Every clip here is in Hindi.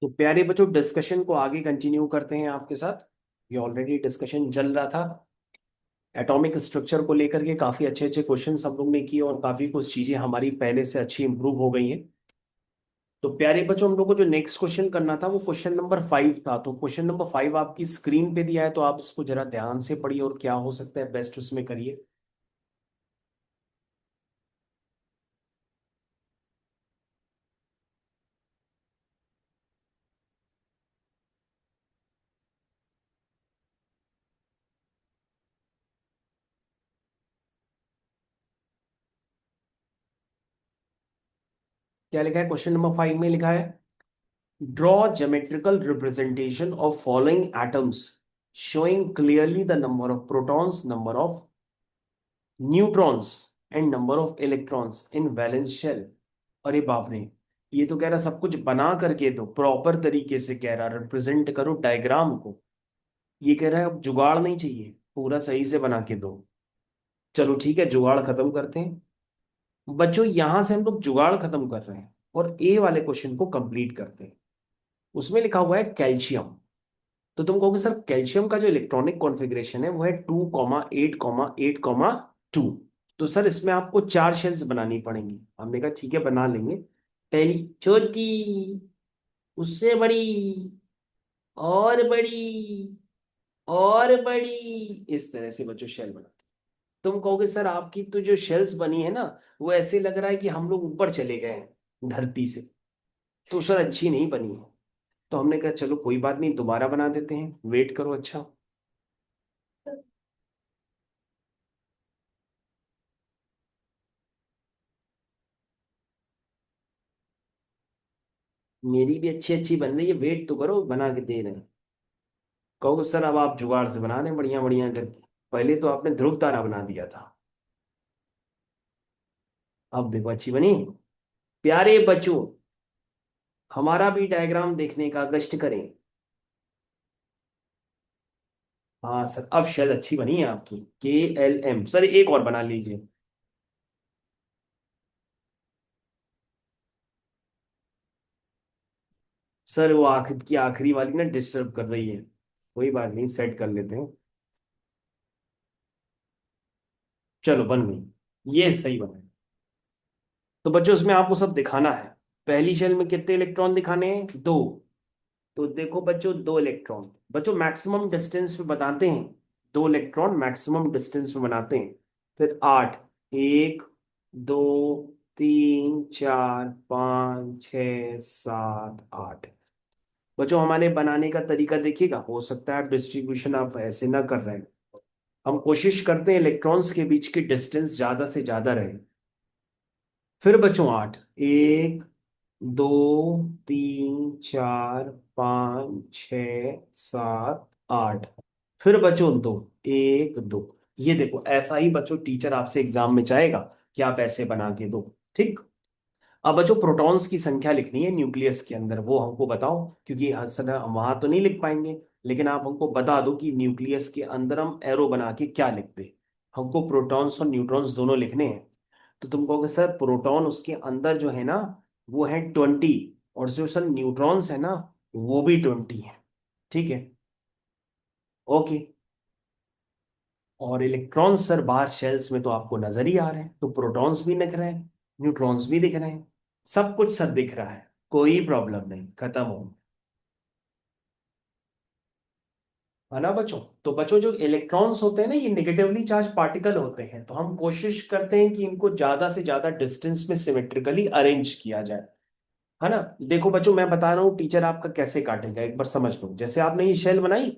तो प्यारे बच्चों, डिस्कशन को आगे कंटिन्यू करते हैं आपके साथ। ये ऑलरेडी डिस्कशन चल रहा था एटॉमिक स्ट्रक्चर को लेकर के। काफी अच्छे अच्छे क्वेश्चंस हम लोग ने किए और काफी कुछ चीजें हमारी पहले से अच्छी इंप्रूव हो गई हैं। तो प्यारे बच्चों, हम लोग को जो नेक्स्ट क्वेश्चन करना था वो क्वेश्चन नंबर 5 था। तो क्वेश्चन नंबर 5 आपकी स्क्रीन पे दिया है, तो आप इसको जरा ध्यान से पढ़िए और क्या हो सकता है बेस्ट उसमें करिए। क्या लिखा है क्वेश्चन नंबर 5 में? लिखा है draw geometrical representation of following atoms showing clearly the number of protons, number of neutrons and number of electrons in valence shell। अरे बाप रे, ये तो कह रहा सब कुछ बना करके दो, प्रॉपर तरीके से कह रहा रिप्रेजेंट करो डायग्राम को। ये कह रहा है अब जुगाड़ नहीं चाहिए, पूरा सही से बना के दो। चलो ठीक है, जुगाड़ खत्म करते हैं बच्चों। यहां से हम लोग जुगाड़ खत्म कर रहे हैं और ए वाले क्वेश्चन को कंप्लीट करते हैं। उसमें लिखा हुआ है कैल्शियम। तो तुम कहोगे सर कैल्शियम का जो इलेक्ट्रॉनिक कॉन्फ़िगरेशन है वो है 2,8,8,2। तो सर इसमें आपको 4 शेल्स बनानी पड़ेंगी। हमने कहा ठीक है, बना लेंगे। पहली छोटी, उससे बड़ी, और बड़ी, और बड़ी, इस तरह से बच्चों शेल बना। तुम कहोगे सर आपकी तो जो शेल्स बनी है ना, वो ऐसे लग रहा है कि हम लोग ऊपर चले गए हैं धरती से। तो सर अच्छी नहीं बनी है। तो हमने कहा चलो कोई बात नहीं, दोबारा बना देते हैं, वेट करो। अच्छा, मेरी भी अच्छी अच्छी बन रही है, वेट तो करो, बना के दे रहे हैं। कहोगे सर अब आप जुगाड़ से बना रहे हैं बढ़िया बढ़िया करके, पहले तो आपने ध्रुव तारा बना दिया था। अब देखो अच्छी बनी। प्यारे बच्चों, हमारा भी डायग्राम देखने का कष्ट करें। हाँ सर, अब शायद अच्छी बनी है आपकी। KLM सर, एक और बना लीजिए। सर वो आखिर की आखिरी वाली ना डिस्टर्ब कर रही है, कोई बात नहीं, सेट कर लेते हैं। चलो बन गई, ये सही बना है। तो बच्चों इसमें आपको सब दिखाना है। पहली शेल में कितने इलेक्ट्रॉन दिखाने हैं? 2। तो देखो बच्चों, 2 इलेक्ट्रॉन बच्चों मैक्सिमम डिस्टेंस पे बताते हैं। 2 इलेक्ट्रॉन मैक्सिमम डिस्टेंस पे बनाते हैं। फिर 8, 1, 2, 3, 4, 5, 6, 7, 8। बच्चों हमारे बनाने का तरीका देखिएगा, हो सकता है आप डिस्ट्रीब्यूशन आप ऐसे ना कर रहे हैं। हम कोशिश करते हैं इलेक्ट्रॉन्स के बीच की डिस्टेंस ज्यादा से ज्यादा रहे। फिर बच्चों 8, 1, 2, 3, 4, 5, 6, 7, 8। फिर बच्चों 2, 1, 2। ये देखो, ऐसा ही बच्चों टीचर आपसे एग्जाम में चाहेगा कि आप ऐसे बना के दो। ठीक। अब बच्चों प्रोटॉन्स की संख्या लिखनी है न्यूक्लियस के अंदर, वो हमको बताओ, क्योंकि असल हम वहां तो नहीं लिख पाएंगे। लेकिन आप हमको बता दो कि न्यूक्लियस के अंदर हम एरो बना के क्या लिखते। हमको प्रोटॉन्स और न्यूट्रॉन्स दोनों लिखने हैं। तो तुम कहोगे सर प्रोटॉन उसके अंदर जो है ना वो है 20, और जो सर न्यूट्रॉन्स है ना वो भी 20 है। ठीक है, ओके। और इलेक्ट्रॉन्स सर बाहर शेल्स में तो आपको नजर ही आ रहे हैं, तो प्रोटॉन्स भी दिख रहे हैं, न्यूट्रॉन्स भी दिख रहे हैं, सब कुछ सर दिख रहा है। कोई प्रॉब्लम नहीं, खत्म हो। है ना बच्चों? तो बच्चों जो इलेक्ट्रॉन्स होते हैं ना, ये निगेटिवली चार्ज पार्टिकल होते हैं, तो हम कोशिश करते हैं कि इनको ज्यादा से ज्यादा डिस्टेंस में सिमेट्रिकली अरेंज किया जाए। है ना? देखो बच्चों, मैं बता रहा हूँ टीचर आपका कैसे काटेगा, एक बार समझ लो। जैसे आपने ये शेल बनाई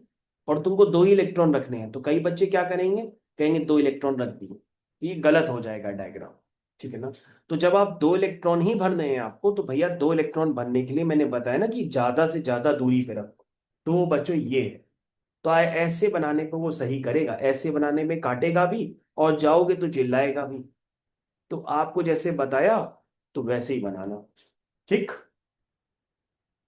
और तुमको 2 ही इलेक्ट्रॉन रखने हैं, तो कई बच्चे क्या करेंगे, कहेंगे 2 इलेक्ट्रॉन रख दिए, तो ये गलत हो जाएगा डायग्राम। ठीक है ना? तो जब आप 2 इलेक्ट्रॉन ही भरने हैं आपको, तो भैया 2 इलेक्ट्रॉन भरने के लिए मैंने बताया ना कि ज्यादा से ज्यादा दूरी पे रखो। तो बच्चों ये है। तो ऐसे बनाने पे वो सही करेगा, ऐसे बनाने में काटेगा भी और जाओगे तो चिल्लाएगा भी। तो आपको जैसे बताया तो वैसे ही बनाना। ठीक।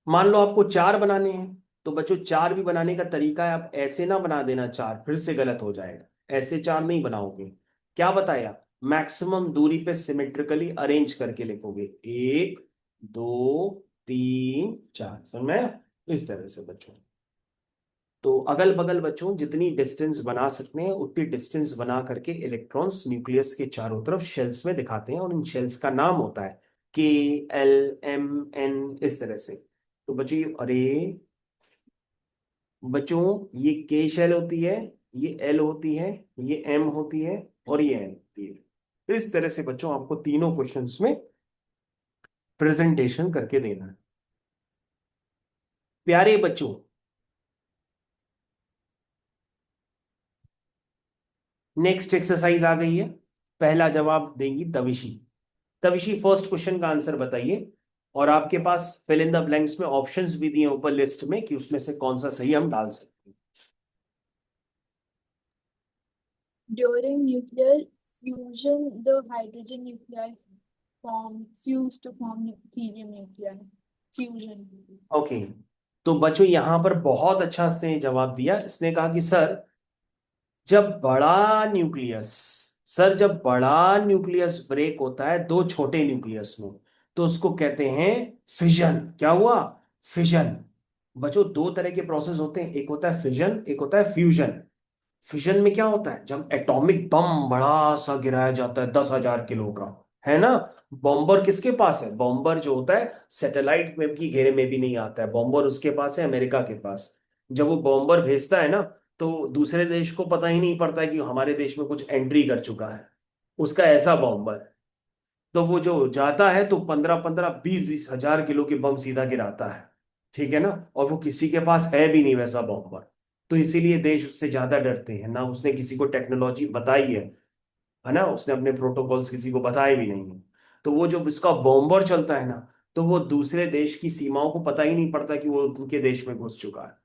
मान लो आपको 4 बनाने हैं, तो बच्चों 4 भी बनाने का तरीका है, आप ऐसे ना बना देना 4, फिर से गलत हो जाएगा। ऐसे 4 नहीं बनाओगे। क्या बताया? मैक्सिमम दूरी पे सिमेट्रिकली अरेंज करके लिखोगे, 1, 2, 3 4, समझ में आया? इस तरह से बच्चों, तो अगल बगल बच्चों जितनी डिस्टेंस बना सकते हैं उतनी डिस्टेंस बना करके इलेक्ट्रॉन्स न्यूक्लियस के चारों तरफ शेल्स में दिखाते हैं, और इन शेल्स का नाम होता है के, एल, एम, एन, इस तरह से। तो बच्चों अरे बच्चों, ये के शेल होती है, ये एल होती है, ये एम होती है, और ये एन होती है। तो इस तरह से बच्चों आपको तीनों क्वेश्चंस में प्रेजेंटेशन करके देना है प्यारे बच्चों। नेक्स्ट एक्सरसाइज आ गई है। पहला जवाब देंगी तविशी। तविशी फर्स्ट क्वेश्चन का आंसर बताइए, और आपके पास फिल इन द ब्लैंक्स में ऑप्शंस भी दिए ऊपर लिस्ट में कि उसमें से कौन सा सही हम डाल सकते हैं। During nuclear fusion, the hydrogen nuclei fuse to form helium nuclei. Fusion. Okay, तो बच्चों यहां पर बहुत अच्छा इसने जवाब दिया। इसने कहा कि जब बड़ा न्यूक्लियस जब बड़ा न्यूक्लियस ब्रेक होता है दो छोटे न्यूक्लियस में, तो उसको कहते हैं फिजन। क्या हुआ? फिजन। बच्चों दो तरह के प्रोसेस होते हैं, एक होता है फिजन, एक होता है फ्यूजन। फिजन में क्या होता है, जब एटॉमिक बम बड़ा सा गिराया जाता है 10,000 किलो का, है ना। बॉम्बर किसके पास है? बॉम्बर जो होता है सैटेलाइट में की घेरे में भी नहीं आता है, बॉम्बर उसके पास है, अमेरिका के पास। जब वो बॉम्बर भेजता है ना, तो दूसरे देश को पता ही नहीं पड़ता है कि हमारे देश में कुछ एंट्री कर चुका है, उसका ऐसा बॉम्बर है। तो वो जो जाता है तो 15-15 20-20 हजार किलो के बम सीधा गिराता है, ठीक है ना। और वो किसी के पास है भी नहीं वैसा बॉम्बर, तो इसीलिए देश उससे ज्यादा डरते हैं ना। उसने किसी को टेक्नोलॉजी बताई है ना, उसने अपने प्रोटोकॉल्स किसी को बताए भी नहीं है। तो वो जो इसका बॉम्बर चलता है ना, तो वो दूसरे देश की सीमाओं को पता ही नहीं पड़ता कि वो उनके देश में घुस चुका है।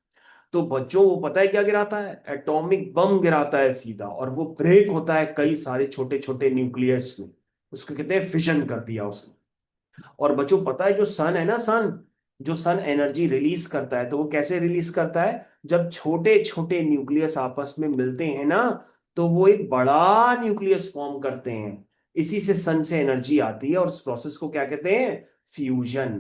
तो बच्चों वो पता है क्या गिराता है? एटॉमिक बम गिराता है सीधा, और वो ब्रेक होता है कई सारे छोटे छोटे न्यूक्लियस में। उसको कहते हैं फिशन कर दिया उसने। और बच्चों पता है जो सन है ना, जो सन एनर्जी रिलीज करता है, तो वो कैसे रिलीज करता है? जब छोटे छोटे न्यूक्लियस आपस में मिलते हैं ना, तो वो एक बड़ा न्यूक्लियस फॉर्म करते हैं। इसी से सन से एनर्जी आती है, और उस प्रोसेस को क्या कहते हैं? फ्यूजन।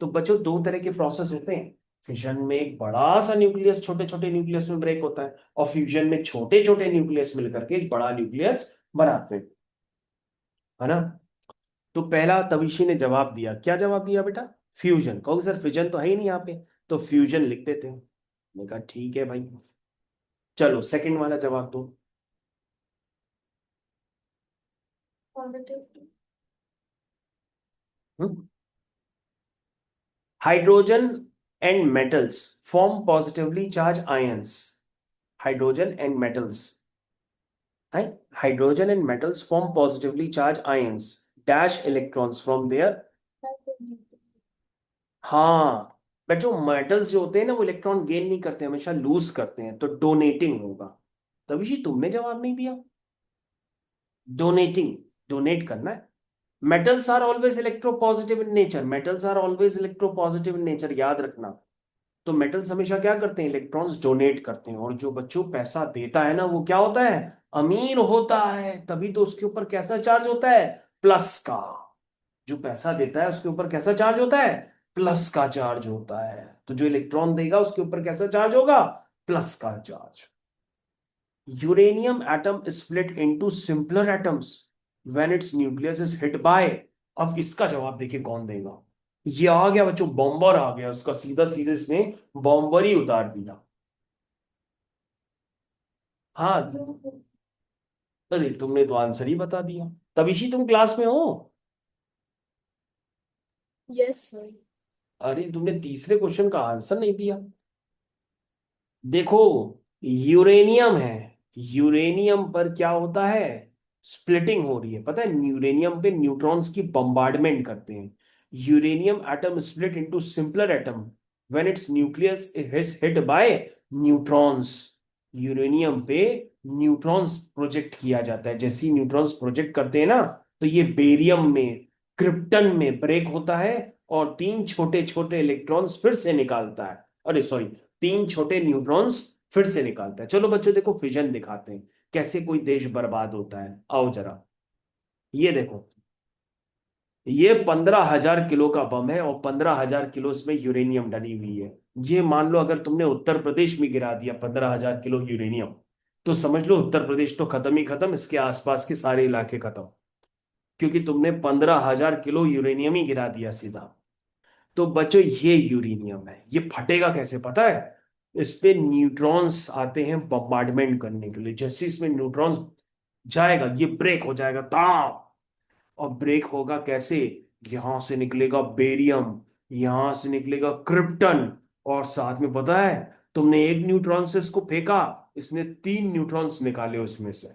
तो बच्चों दो तरह के प्रोसेस होते हैं। फिशन में एक बड़ा सा न्यूक्लियस छोटे छोटे न्यूक्लियस में ब्रेक होता है, और फ्यूजन में छोटे छोटे न्यूक्लियस मिलकर के एक बड़ा न्यूक्लियस बनाते हैं, है ना। तो पहला तविशी ने जवाब दिया, क्या जवाब दिया बेटा? फ्यूजन। कहो सर फिजन तो है ही नहीं यहाँ पे, तो फ्यूजन लिख देते हैं। मैंने कहा ठीक है भाई। चलो सेकंड वाला जवाब दो। Positive. Hydrogen and metals form positively charge ions. Hydrogen and metals है, hydrogen and metals form positively charge ions dash electrons from there. हाँ बच्चों, मेटल्स जो होते हैं ना वो इलेक्ट्रॉन गेन नहीं करते, हमेशा लूज करते हैं, तो डोनेटिंग होगा। तभी जी तुमने जवाब नहीं दिया। डोनेटिंग, डोनेट करना है। Metals are always electropositive in nature, metals are always electropositive in nature, याद रखना। तो मेटल्स हमेशा क्या करते हैं? इलेक्ट्रॉन्स डोनेट करते हैं। और जो बच्चों पैसा देता है ना वो क्या होता है? अमीर होता है। तभी तो उसके ऊपर कैसा चार्ज होता है? प्लस का। जो पैसा देता है उसके ऊपर कैसा चार्ज होता है? प्लस का चार्ज होता है। तो जो इलेक्ट्रॉन देगा उसके ऊपर कैसा चार्ज होगा? प्लस का charge. Uranium atom split into simpler atoms when it's nucleus is hit by. अब इसका जवाब देखिए कौन देगा। ये आ गया बच्चों, बॉम्बर आ गया, उसका सीधा सीधा इसने बॉम्बर ही उतार दिया। हाँ, अरे तुमने तो आंसर ही बता दिया। तभी तुम क्लास में हो। Yes, sir. अरे तुमने तीसरे क्वेश्चन का आंसर नहीं दिया। देखो, यूरेनियम है, यूरेनियम पर क्या होता है? स्प्लिटिंग हो रही है, पता है। यूरेनियम पे न्यूट्रॉन्स की बम्बार्डमेंट करते हैं। Uranium atom split into simpler atom when it's nucleus is hit by neutrons. Uranium पे न्यूट्रॉन्स प्रोजेक्ट किया जाता है, जैसे ही न्यूट्रॉन्स प्रोजेक्ट करते हैं ना, तो ये बेरियम में, क्रिप्टन में ब्रेक होता है, और तीन छोटे छोटे इलेक्ट्रॉन्स फिर से निकालता है। अरे सॉरी, तीन छोटे न्यूट्रॉन्स फिर से निकालता है। चलो बच्चों देखो फिजन दिखाते हैं, कैसे कोई देश बर्बाद होता है। आओ जरा, ये देखो। ये 15,000 किलो का बम है और 15,000 किलो इसमें यूरेनियम डली हुई है। ये मान लो अगर तुमने उत्तर प्रदेश में गिरा दिया 15,000 किलो यूरेनियम, तो समझ लो उत्तर प्रदेश तो खत्म ही खत्म, इसके आसपास के सारे इलाके खत्म। क्योंकि तुमने 15,000 किलो यूरेनियम ही गिरा दिया सीधा। तो बच्चों ये यूरेनियम है, ये फटेगा कैसे पता है? इस पे न्यूट्रॉन्स आते हैं बम्बार्डमेंट करने के लिए। जैसे इसमें न्यूट्रॉन्स जाएगा ये ब्रेक हो जाएगा ताम। और ब्रेक होगा कैसे? यहां से निकलेगा बेरियम, यहां से निकलेगा क्रिप्टन, और साथ में पता है, तुमने एक न्यूट्रॉन से इसको फेंका, इसने 3 न्यूट्रॉन्स निकाले उसमें से।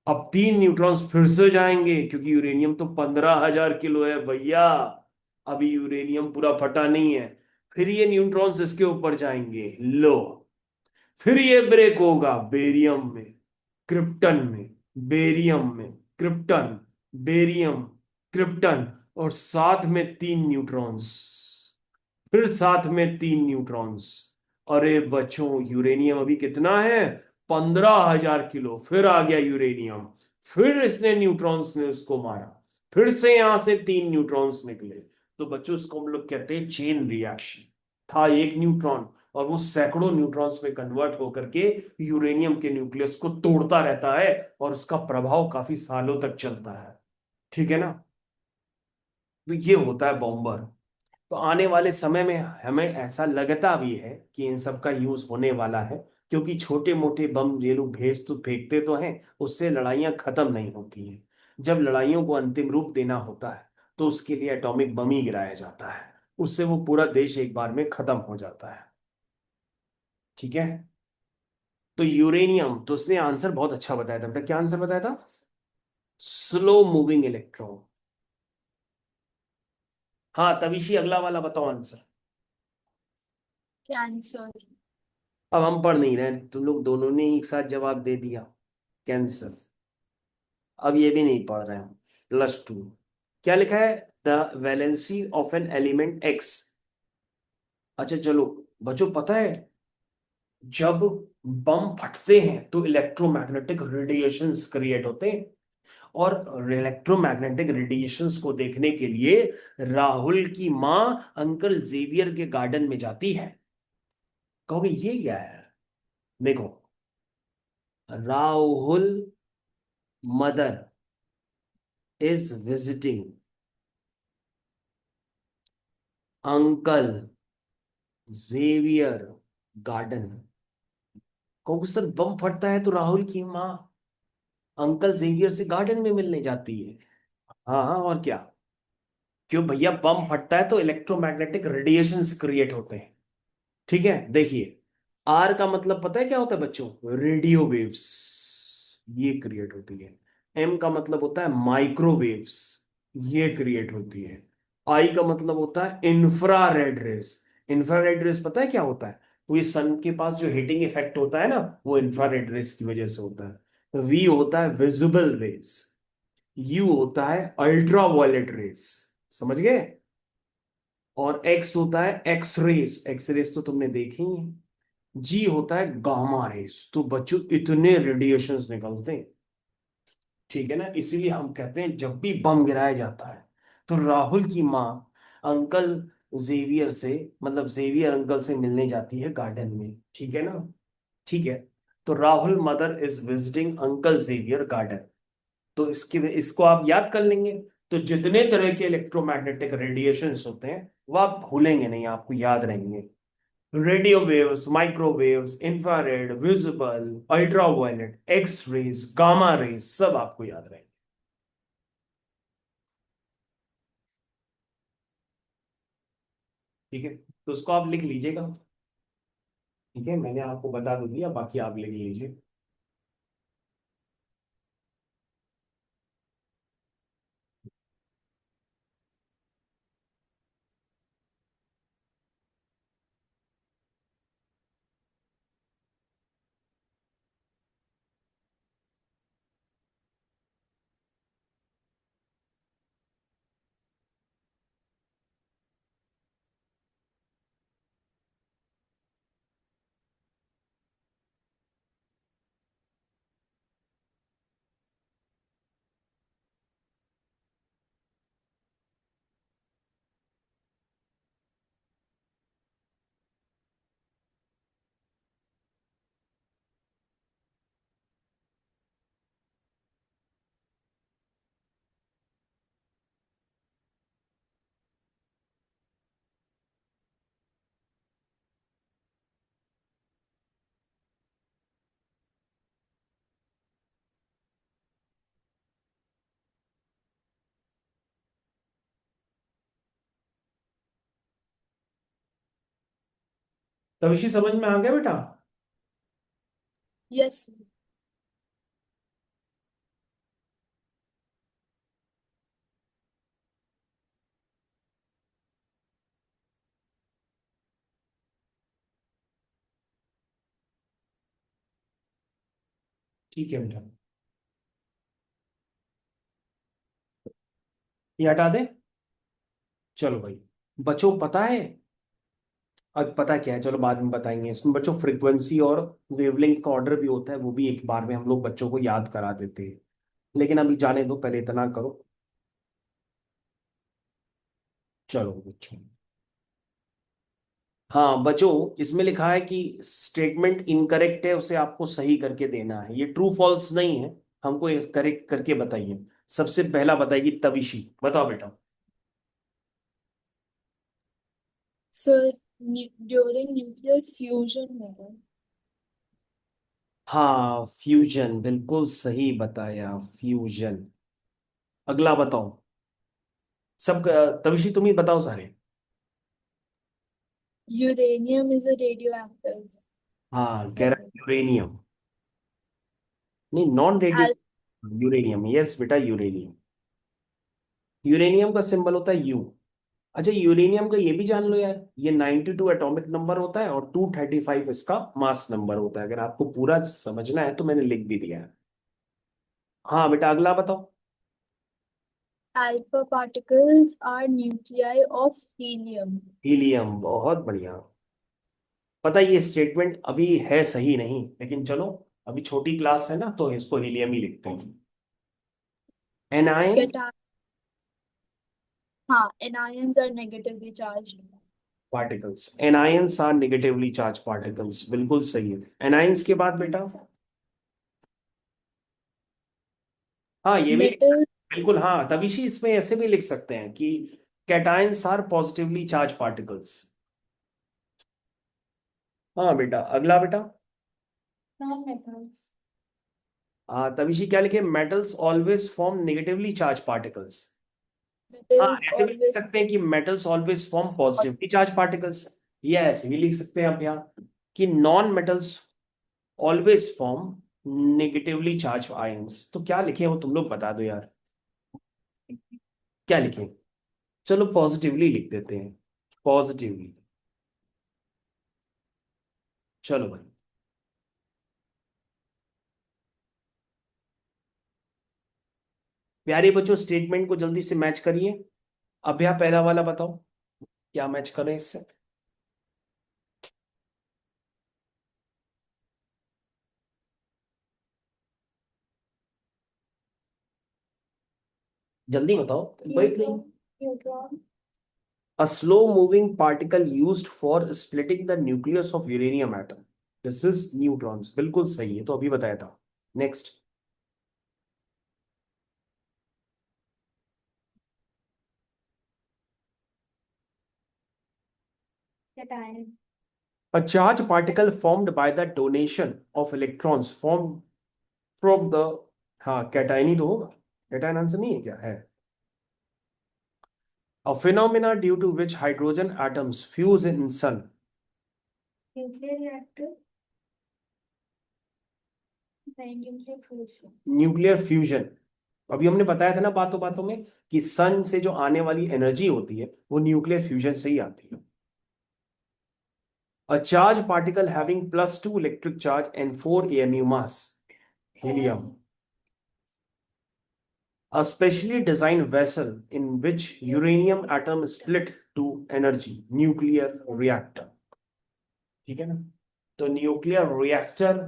अब 3 न्यूट्रॉन्स फिर से जाएंगे, क्योंकि यूरेनियम तो 15,000 किलो है भैया। अभी यूरेनियम पूरा फटा नहीं है। फिर ये न्यूट्रॉन्स इसके ऊपर जाएंगे, लो। फिर ये ब्रेक होगा बेरियम में, क्रिप्टन में, बेरियम में, क्रिप्टन, बेरियम, क्रिप्टन, और साथ में 3 न्यूट्रॉन्स। फिर साथ में 3 न्यूट्रॉन्स। अरे बच्चों यूरेनियम अभी कितना है? 15,000 किलो। फिर आ गया यूरेनियम, फिर इसने न्यूट्रॉन्स ने उसको मारा, फिर से यहां से 3 न्यूट्रॉन्स निकले। तो बच्चों इसको हम लोग कहते हैं चेन रिएक्शन। था एक न्यूट्रॉन, और वो सैकड़ों न्यूट्रॉन्स में कन्वर्ट होकर के यूरेनियम के न्यूक्लियस को तोड़ता रहता है, और उसका प्रभाव काफी सालों तक चलता है। ठीक है ना? तो ये होता है बॉम्बर। तो आने वाले समय में हमें ऐसा लगता भी है कि इन सब का यूज होने वाला है, क्योंकि छोटे मोटे बम ये लोग भेज तो फेंकते तो हैं, उससे लड़ाइयां खत्म नहीं होती हैं। जब लड़ाइयों को अंतिम रूप देना होता है, तो उसके लिए एटॉमिक बम ही गिराया जाता है। उससे वो पूरा देश एक बार में खत्म हो जाता है। ठीक है? तो यूरेनियम, तो उसने आंसर बहुत अच्छा बताया था बेटा। क्या आंसर बताया था? Slow moving electron. हाँ तविशी, अगला वाला बताओ आंसर। कैंसर। अब हम पढ़ नहीं रहे, तुम लोग दोनों ने एक साथ जवाब दे दिया, कैंसर। अब ये भी नहीं पढ़ रहे हम। +2। क्या लिखा है? The valency of an element x. अच्छा चलो बच्चों, पता है जब बम फटते हैं तो इलेक्ट्रोमैग्नेटिक रेडिएशंस क्रिएट होते हैं। और इलेक्ट्रोमैग्नेटिक रेडिएशंस को देखने के लिए राहुल की माँ अंकल जेवियर के गार्डन में जाती है। कहोगे ये क्या है? देखो, Rahul mother is visiting uncle Xavier garden. कहोगे सर बम फटता है तो राहुल की माँ अंकल जेवियर से गार्डन में मिलने जाती है। हाँ हाँ, और क्या? क्यों भैया, बम फटता है तो इलेक्ट्रोमैग्नेटिक रेडिएशंस क्रिएट होते हैं। ठीक है, देखिए, आर का मतलब पता है क्या होता है बच्चों? रेडियो वेव्स, ये क्रिएट होती है। एम का मतलब होता है माइक्रोवेव्स, ये क्रिएट होती है। आई का मतलब होता है इंफ्रारेड रेस। इंफ्रारेड रेस पता है क्या होता है? वो ये सन के पास जो हीटिंग इफेक्ट होता है ना, वो इंफ्रारेड रेस की वजह से होता है। वी होता है विजिबल रेस। यू होता है अल्ट्रा वायलेट रेस। समझ गए? और एक्स होता है एक्स रेस, एक्स रेस तो तुमने देखी ही है। जी होता है गामा रेस। तो बच्चों इतने रेडिएशंस निकलते हैं। ठीक है ना? इसीलिए हम कहते हैं जब भी बम गिराया जाता है, तो राहुल की माँ अंकल जेवियर से, मतलब जेवियर अंकल से मिलने जाती है गार्डन में। ठीक है ना? ठीक है। तो Rahul mother is visiting uncle Xavier garden. तो इसको आप याद कर लेंगे। तो जितने तरह के इलेक्ट्रोमैग्नेटिक रेडिएशंस होते हैं वो आप भूलेंगे नहीं, आपको याद रहेंगे। Radio waves, microwaves, infrared, visible, ultraviolet, X rays, gamma rays, सब आपको याद रहेंगे। ठीक है? तो उसको आप लिख लीजिएगा। ठीक है, मैंने आपको बता तो दिया, बाकी आप लिख लीजिए। तविशी समझ में आ गया बेटा? Yes, sir. ठीक है बेटा, ये हटा दे। चलो भाई, बच्चों पता है, अब पता क्या है, चलो बाद में बताएंगे। इसमें बच्चों फ्रीक्वेंसी और वेवलेंथ का ऑर्डर भी होता है, वो भी एक बार में हम लोग बच्चों को याद करा देते हैं। लेकिन अभी जाने दो, पहले इतना करो। चलो बच्चों, हाँ बच्चों, इसमें लिखा है कि स्टेटमेंट इनकरेक्ट है, उसे आपको सही करके देना है। ये ट्रू फॉल्स नहीं है, हमको ये करेक्ट करके बताइए। सबसे पहला बताएगी तविशी, बताओ बेटा। Sir, during nuclear fusion होगा। हाँ फ्यूजन, बिल्कुल सही बताया, फ्यूजन। अगला बताओ। सब तविशी तुम ही बताओ सारे। Uranium is a radioactive हाँ कह रहा metal. है यूरेनियम, नहीं non Al radio uranium, yes बेटा यूरेनियम। यूरेनियम का सिंबल होता है यू। अच्छा यूरेनियम का ये भी जान लो यार, ये 92 एटॉमिक नंबर होता है और 235 इसका मास नंबर होता है। अगर आपको पूरा समझना है तो मैंने लिख भी दिया है। हाँ बेटा अगला बताओ। alpha particles are nuclei of helium. Helium, बहुत बढ़िया। पता है ये स्टेटमेंट अभी है सही नहीं, लेकिन चलो, अभी छोटी क्लास है ना, तो इसको हीलियम ही लिखते हैं। Cation, एनायंस हाँ, anions are negatively charged. Particles, anions are negatively charge particles, बिल्कुल सही है। एनायंस के बाद बेटा, हाँ ये भी Metal, बिल्कुल, हाँ तभी इसमें ऐसे भी लिख सकते हैं कि cations are positively charge particles. हाँ बेटा अगला बेटा। non-metals. हाँ तभी क्या लिखे, metals always form negatively charge particles. हाँ Metals ऐसे भी लिख always सकते हैं कि metals always form positively charge particles. ये ऐसे भी लिख सकते हैं आप यहाँ, कि non metals always form negatively charge ions. तो क्या लिखे वो तुम लोग बता दो यार, क्या लिखें? चलो पॉजिटिवली लिख देते हैं, पॉजिटिवली। चलो भाई, प्यारे बच्चों स्टेटमेंट को जल्दी से मैच करिए। अब यहाँ पहला वाला बताओ, क्या मैच करें इससे? जल्दी बताओ भाई please. neutron. A slow moving particle used for splitting the nucleus of uranium atom. This is neutrons, बिल्कुल सही है, तो अभी बताया था। Next. Cation. A charge particle formed by the donation of electrons formed from the, हाँ कैटायन ही तो होगा, कैटायन आंसर नहीं है क्या है? A phenomena due to which hydrogen atoms fuse in sun. Nuclear reactor. Nuclear fusion. Nuclear fusion. अभी हमने बताया था ना बातों बातों में, कि सन से जो आने वाली एनर्जी होती है वो न्यूक्लियर फ्यूजन से ही आती है। A charged particle having +2 electric charge and 4 AMU mass. Helium. A specially designed vessel in which uranium atom is split to energy. Nuclear reactor. ठीक है ना? तो न्यूक्लियर रिएक्टर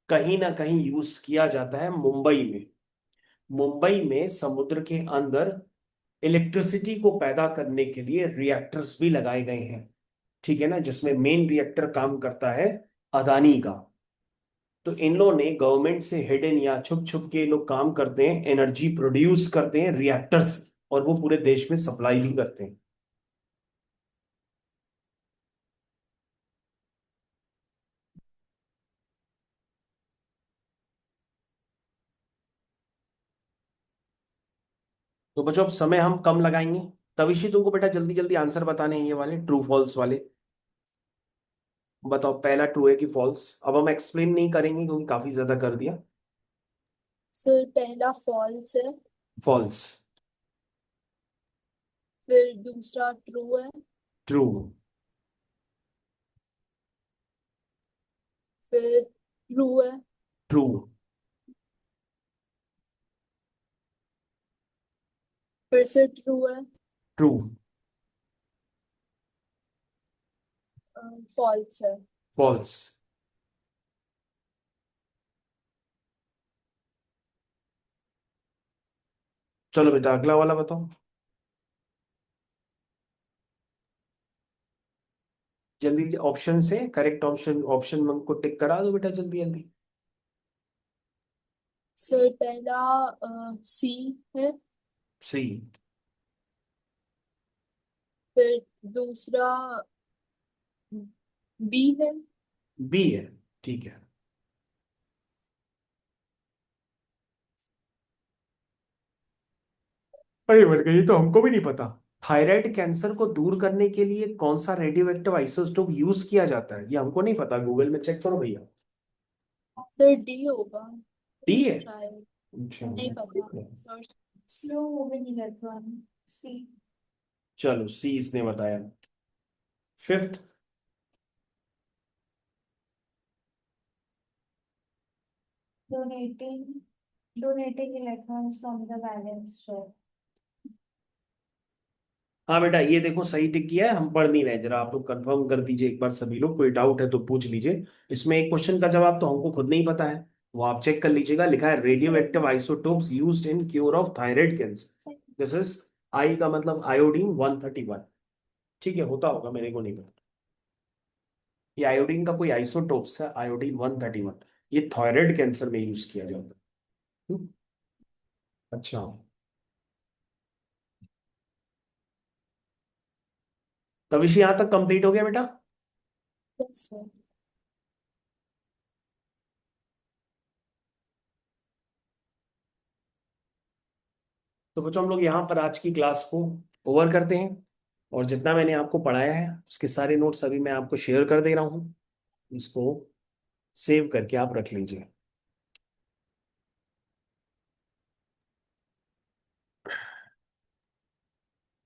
कहीं ना कहीं यूज किया जाता है मुंबई में। मुंबई में समुद्र के अंदर इलेक्ट्रिसिटी को पैदा करने के लिए रिएक्टर्स भी लगाए गए हैं। ठीक है ना, जिसमें मेन रिएक्टर काम करता है अदानी का। तो इन लोगों ने गवर्नमेंट से हिडन या छुप छुप के लोग काम करते हैं, एनर्जी प्रोड्यूस करते हैं रिएक्टर्स, और वो पूरे देश में सप्लाई भी करते हैं। तो बच्चों अब समय हम कम लगाएंगे। तविशी तुमको बेटा जल्दी जल्दी आंसर बताने हैं, ये वाले ट्रू फॉल्स वाले। बताओ पहला ट्रू है कि फॉल्स। अब हम एक्सप्लेन नहीं करेंगे क्योंकि काफी ज्यादा कर दिया। सर पहला फॉल्स है, फॉल्स। फिर दूसरा ट्रू है, ट्रू। फिर ट्रू है, ट्रू। फिर से ट्रू है, ट्रू। फॉल्स है। फॉल्स। चलो बेटा अगला वाला बताओ। जल्दी ऑप्शन से करेक्ट ऑप्शन ऑप्शन को टिक करा दो बेटा जल्दी जल्दी। सर पहला सी है, सी। फिर दूसरा बी है, बी है। ठीक है। अरे बन गई, ये तो हमको भी नहीं पता। थायराइड कैंसर को दूर करने के लिए कौन सा रेडियो एक्टिव आइसोटोप यूज किया जाता है, ये हमको नहीं पता, गूगल में चेक करो भैया। सर डी होगा डी है। शायद। अच्छा। नहीं पता सर। स्लो मूविंग इलेक्ट्रॉन, सी। चलो सी इसने बताया। Fifth. Donating donating electrons from the valence shell. हाँ बेटा ये देखो सही टिक किया है, हम पढ़ नहीं रहे, जरा आप लोग कंफर्म कर दीजिए एक बार सभी लोग, कोई डाउट है तो पूछ लीजिए। इसमें एक क्वेश्चन का जवाब तो हमको खुद नहीं पता है, वो आप चेक कर लीजिएगा, लिखा है radio active isotopes used in cure of thyroid cancer. This is I का मतलब आयोडीन 131। ठीक है, होता होगा, मेरे को नहीं पता। ये आयोडीन का कोई आइसोटोप्स है, आयोडीन 131। ये थायराइड कैंसर में यूज किया जाता है। अच्छा। तो विषय यहाँ तक कंप्लीट हो गया बेटा। Yes, sir. तो बच्चों हम लोग यहाँ पर आज की क्लास को ओवर करते हैं, और जितना मैंने आपको पढ़ाया है उसके सारे नोट्स अभी मैं आपको शेयर कर दे रहा हूँ, इसको सेव करके आप रख लीजिए।